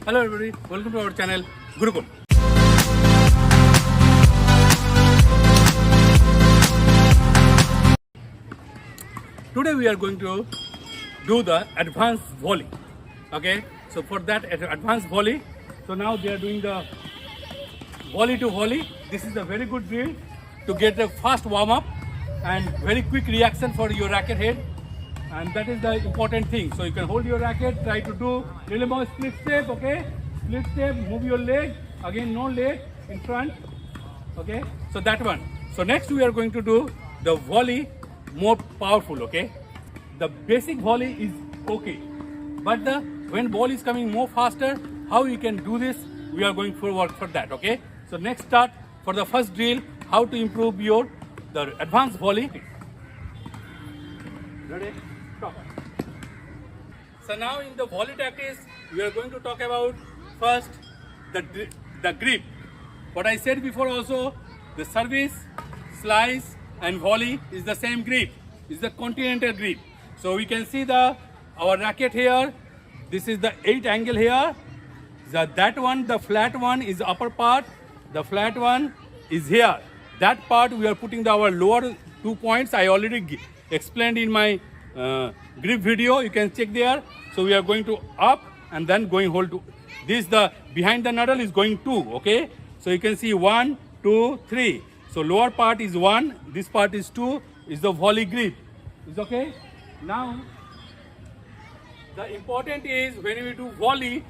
Hello everybody, welcome to our channel Gurukul. Today we are going to do the advanced volley. Okay, so for that advanced volley, so now they are doing the volley to volley. This is a very good drill to get a fast warm up and very quick reaction for your racket head, and that is the important thing. So you can hold your racket, try to do little more split step. Okay, split step, move your leg again, no leg in front. Okay, so that one. So next we are going to do the volley more powerful. Okay, the basic volley is okay, but when ball is coming more faster, how you can do this, we are going forward for that. Okay, so next start for the first drill, how to improve the advanced volley. Ready? Stop. So now in the volley tactics, we are going to talk about first the grip. What I said before also, the service, slice and volley is the same grip, is the continental grip. So we can see our racket here. This is the 8 angle here. That one, the flat one is the upper part. The flat one is here. That part we are putting our lower 2 points. I already explained in my grip video. You can check there. So we are going to up and then going hold to this. The behind the noodle is going 2. Okay. So you can see 1, 2, 3. So lower part is 1. This part is 2. Is the volley grip. Is okay. Now the important is when we do volley,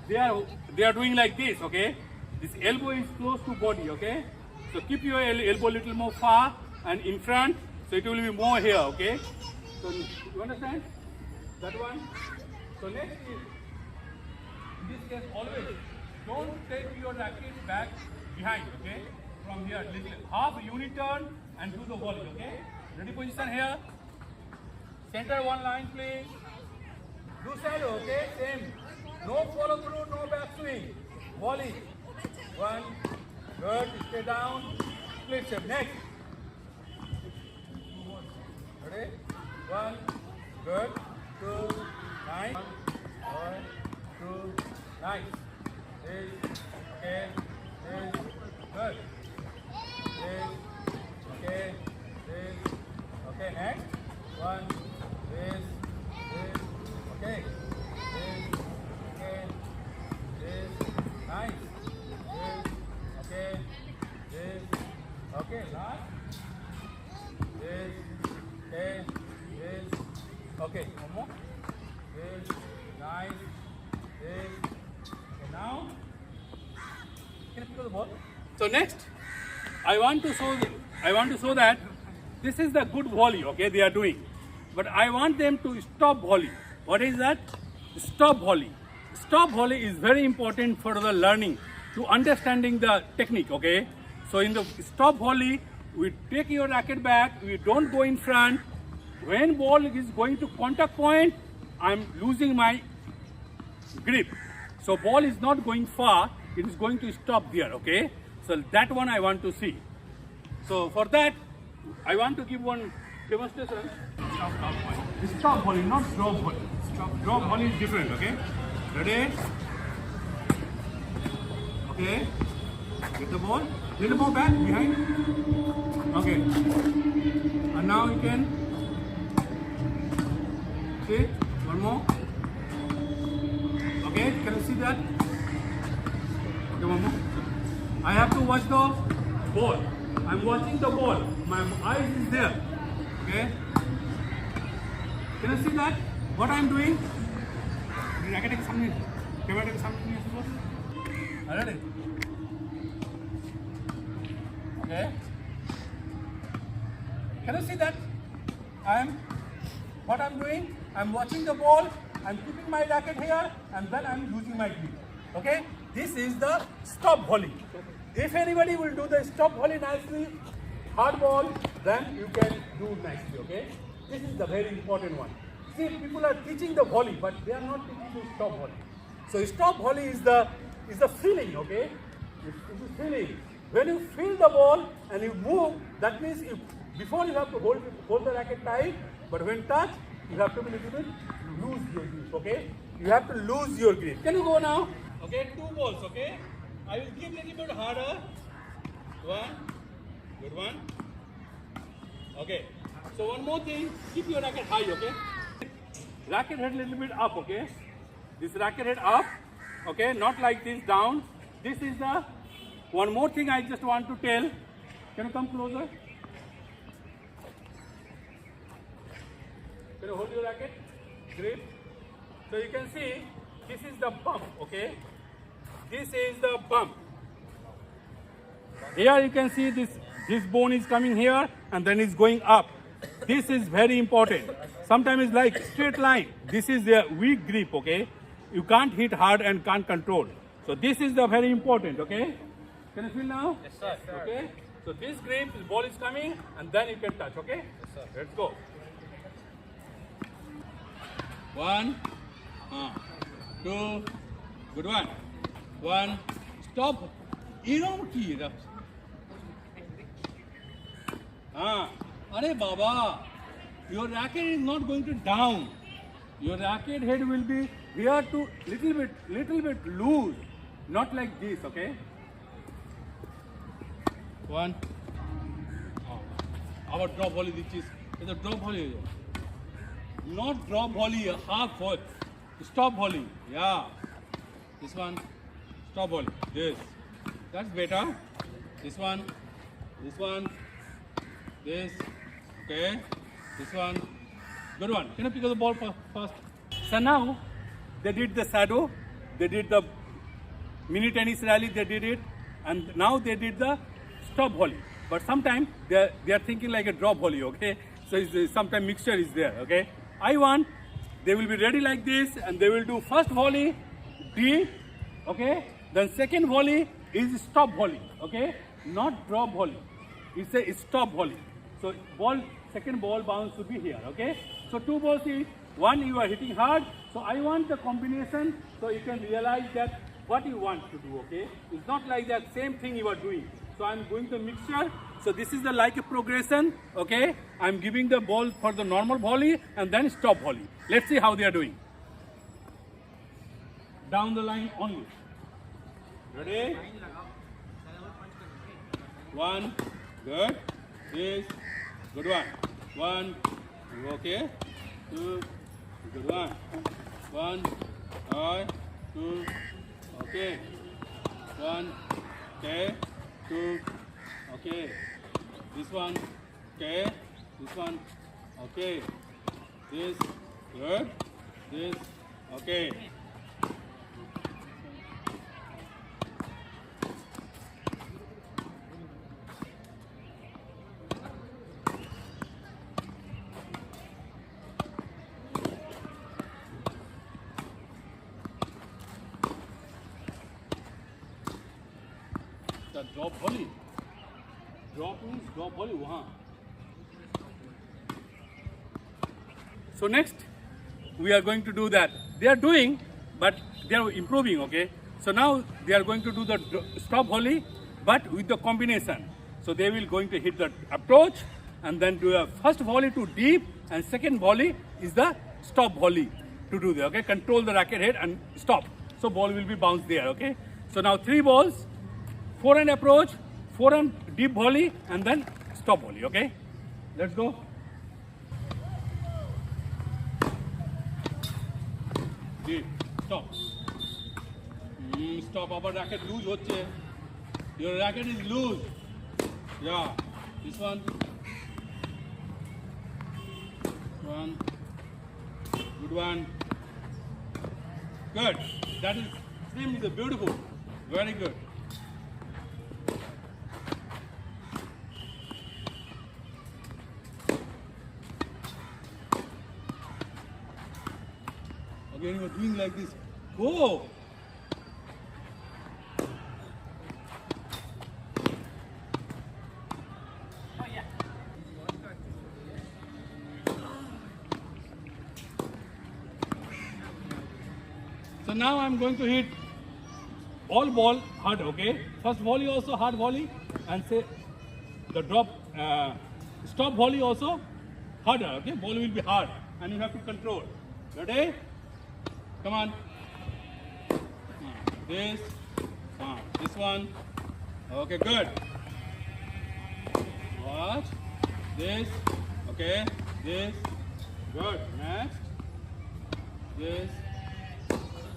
they are doing like this. Okay. This elbow is close to body. Okay. So keep your elbow a little more far and in front, so it will be more here. Okay. So you understand that one? So next is, in this case, always don't take your racket back behind. Okay. From here, little half U-turn and do the volley. Okay. Ready position here. Center one line, please. Do shallow. Okay. Same. No follow through. No back swing. Volley. 1. Good. Stay down. Split step. Next. Ready? 1. Good. 2. Nice. 1. 2. Nice. This. Okay. This. Good. This. Okay. This. Okay. Next. 1. This. This. Okay. This. Okay. This. Nice. Okay, this, okay, last, this, okay, this, okay, one more, this, nice, this, okay, now, can you pick up the ball? So next, I want to show that this is the good volley, okay, they are doing, but I want them to stop volley. What is that? Stop volley. Stop volley is very important for the learning, to understanding the technique. Okay, so in the stop volley, we take your racket back, we don't go in front. When ball is going to contact point, I'm losing my grip, so ball is not going far, it is going to stop there. Okay, so that one I want to see. So for that, I want to give one demonstration. Stop volley, not drop volley. Drop volley is different. Okay, ready? Okay, get the ball, little more back, behind. Okay, and now you can sit, one more. Okay, can you see that? Okay, one more. I have to watch the ball. I'm watching the ball. My eyes is there. Okay, can you see that? What I'm doing? Racket ke samne, camera ke samne suppose. Ready? Okay. Can you see that? What I'm doing? I'm watching the ball. I'm keeping my racket here, and then I'm losing my grip. Okay. This is the stop volley. If anybody will do the stop volley nicely, hard ball, then you can do nicely. Okay. This is the very important one. See, people are teaching the volley, but they are not teaching the stop volley. So stop volley is the feeling, okay? It's feeling. When you feel the ball and you move, that means before you have to hold the racket tight, but when touch, you have to be little bit loose your grip, okay? You have to lose your grip. Can you go now? Okay, 2 balls, okay? I will give little bit harder. 1, good one. Okay, so one more thing, keep your racket high, okay? Racket head little bit up, okay? This racket head up, okay? Not like this down. This is the, one more thing I just want to tell. Can you come closer? Can you hold your racket? Grip. So you can see, this is the bump, okay? This is the bump. Here you can see this bone is coming here and then it's going up. This is very important. Sometimes it's like straight line. This is the weak grip, okay? You can't hit hard and can't control. So this is the very important, okay? Can you feel now? Yes, sir. Okay? So this grip, the ball is coming and then you can touch, okay? Yes, sir. Let's go. 1, 2, good one. 1, stop. Eram ki raf. Are Baba, your racket is not going to down. Your racket head will be here to little bit loose, not like this, okay? 1. Our drop volley, this is a drop volley. Not drop volley, a half volley. Stop volley, yeah. This one, stop volley. This, that's better. This one, this, okay. This one, good one. Can you pick up the ball first? So now, they did the shadow, they did the mini tennis rally, they did it, and now they did the stop volley. But sometimes they are thinking like a drop volley, okay? So sometimes mixture is there, okay? I want, they will be ready like this, and they will do first volley, deep, okay? Then second volley is stop volley, okay? Not drop volley. It's a stop volley. So second ball bounce should be here, okay? So 2 balls is, one you are hitting hard. So I want the combination so you can realize that what you want to do, okay? It's not like that same thing you are doing. So I'm going to mixture. So this is the like a progression, okay? I'm giving the ball for the normal volley and then stop volley. Let's see how they are doing. Down the line only. Ready? 1, good. This, good one. 1, okay. 2, good one. 1, 2, okay. 1, okay. 2, okay. This one, okay. This one, okay. This, good. This, okay. The drop volley. Drop means drop volley. So next, we are going to do that. They are doing, but they are improving, okay? So now they are going to do the stop volley, but with the combination. So they will going to hit the approach and then do a first volley to deep and second volley is the stop volley to do there, okay? Control the racket head and stop. So ball will be bounced there, okay? So now 3 balls, 4-hand approach, 4-hand deep volley and then stop volley, okay? Let's go. Deep, stop. Stop, our racket loose hoche. Your racket is loose. Yeah, this one. One. Good one. Good. That is, swim is beautiful. Very good. Again, you are doing like this. Go! So now I'm going to hit all ball hard, okay? First volley also hard volley and say the drop, stop volley also harder, okay? Ball will be hard and you have to control. Ready? Come on. this. This one. Okay, good. Watch. This. Okay. This. Good. Next. This.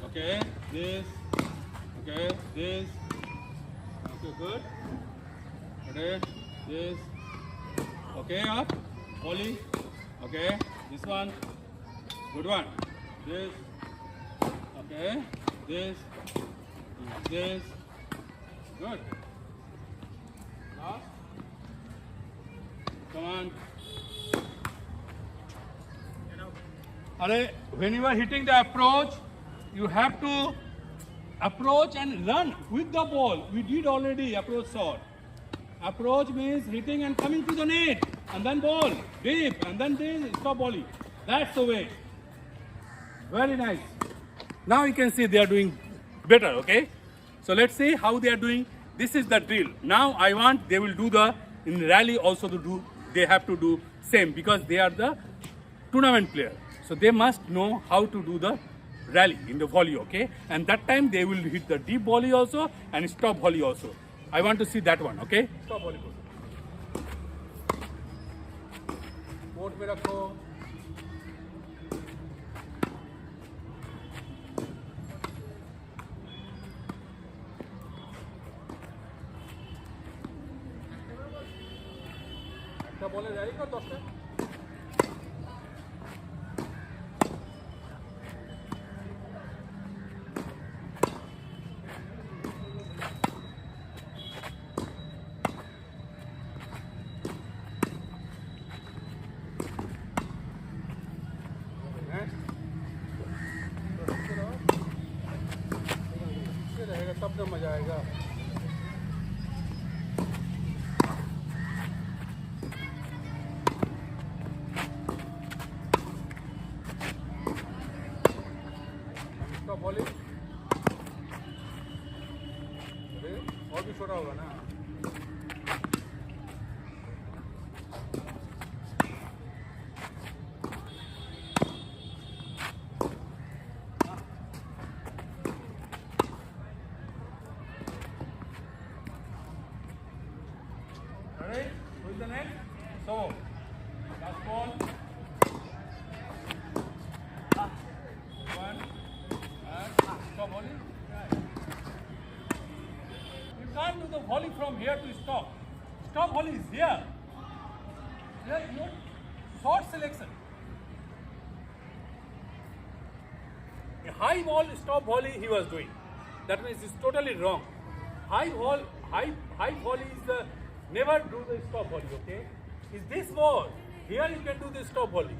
Okay. This. Okay. This. Okay, good. Okay. This. Okay, up. Volley. Okay. This one. Good one. This. Okay. This. This. Good. Last. Come on. When you are hitting the approach, you have to approach and run with the ball. We did already approach shot. Approach means hitting and coming to the net, and then ball, deep, and then stop volley. That's the way. Very nice. Now you can see they are doing better, okay? So let's see how they are doing. This is the drill. Now I want they will do the, in rally also they have to do same because they are the tournament player. So they must know how to do the rally in the volley, okay? And that time they will hit the deep volley also and stop volley also. I want to see that one, okay? Stop volley. Court में रखो. একটা বলে rally কর 10টা. रहेगा तब तो मजा आएगा. इसका बॉलिंग और भी छोटा होगा ना. Who is the next? So, last ball. One. Stop volley. You can't do the volley from here to stop. Stop volley is here. Here, you know, short selection. A high ball stop volley he was doing. That means it's totally wrong. High volley is the never do the stop volley, okay? Is this ball, here you can do the stop volley.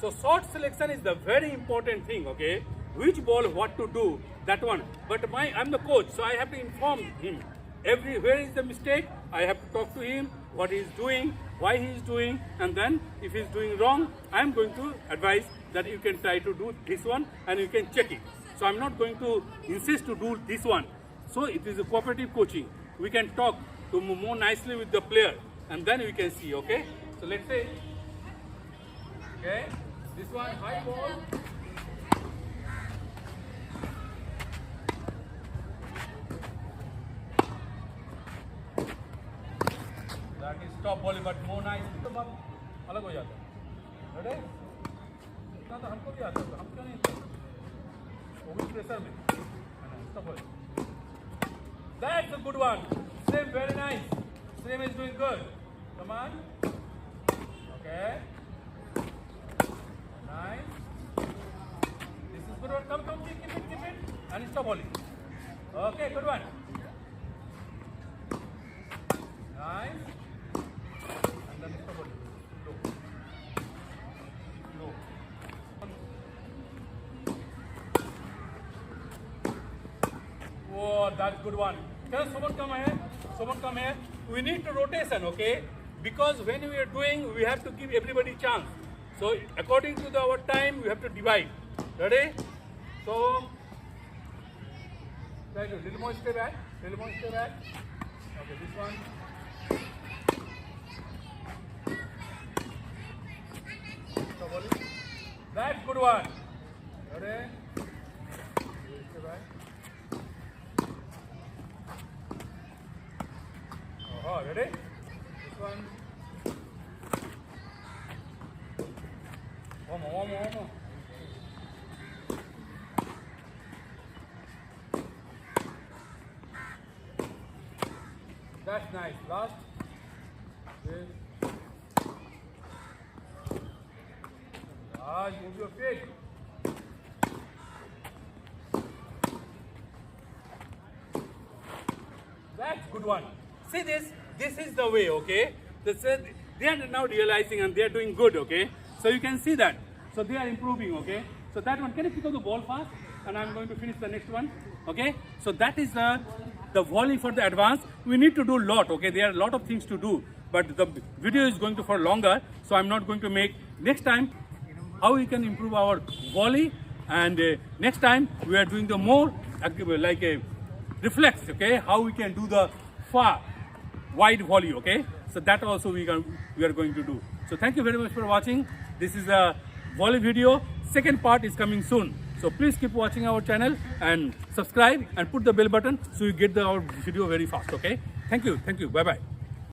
So short selection is the very important thing, okay? Which ball, what to do, that one. But I'm the coach, so I have to inform him. Where is the mistake, I have to talk to him, what he is doing, why he is doing, and then if he is doing wrong, I am going to advise that you can try to do this one and you can check it. So I'm not going to insist to do this one. So it is a cooperative coaching. We can talk to more nicely with the player and then we can see, okay? So let's say, okay, this one high ball. That is stop volley but more nice. तो बात अलग हो जाता है. Ready? इतना तो हमको भी आता है. हम क्यों नहीं करते? वो भी प्रेशर में. Stop volley. That's a good one. Same, very nice. Same is doing good. Come on. Okay. Nice. This is good one. Come, keep it. And stop volley. Okay, good one. Nice. And then stop volley. Low. Oh, that's good one. Can someone come here? Someone come here. We need to rotation, okay? Because when we are doing, we have to give everybody chance. So according to our time, we have to divide. Ready? So, try to little more stay back. Okay, this one. That's good one. Ready? Stay back. Oh, ready? This one. One more. That's nice. Last. This. Move your feet. That's good one. See this? This is the way, okay? They are now realizing and they are doing good, okay? So you can see that. So they are improving, okay? So that one, can you pick up the ball fast? And I'm going to finish the next one, okay? So that is the volley for the advance. We need to do a lot, okay? There are a lot of things to do, but the video is going to for longer, so I'm not going to make. Next time, how we can improve our volley, and next time we are doing the more like a reflex, okay? How we can do the far wide volley, okay? So that also we are going to do. So thank you very much for watching. This is a volley video. Second part is coming soon. So please keep watching our channel and subscribe and put the bell button so you get our video very fast, okay? Thank you. Bye bye.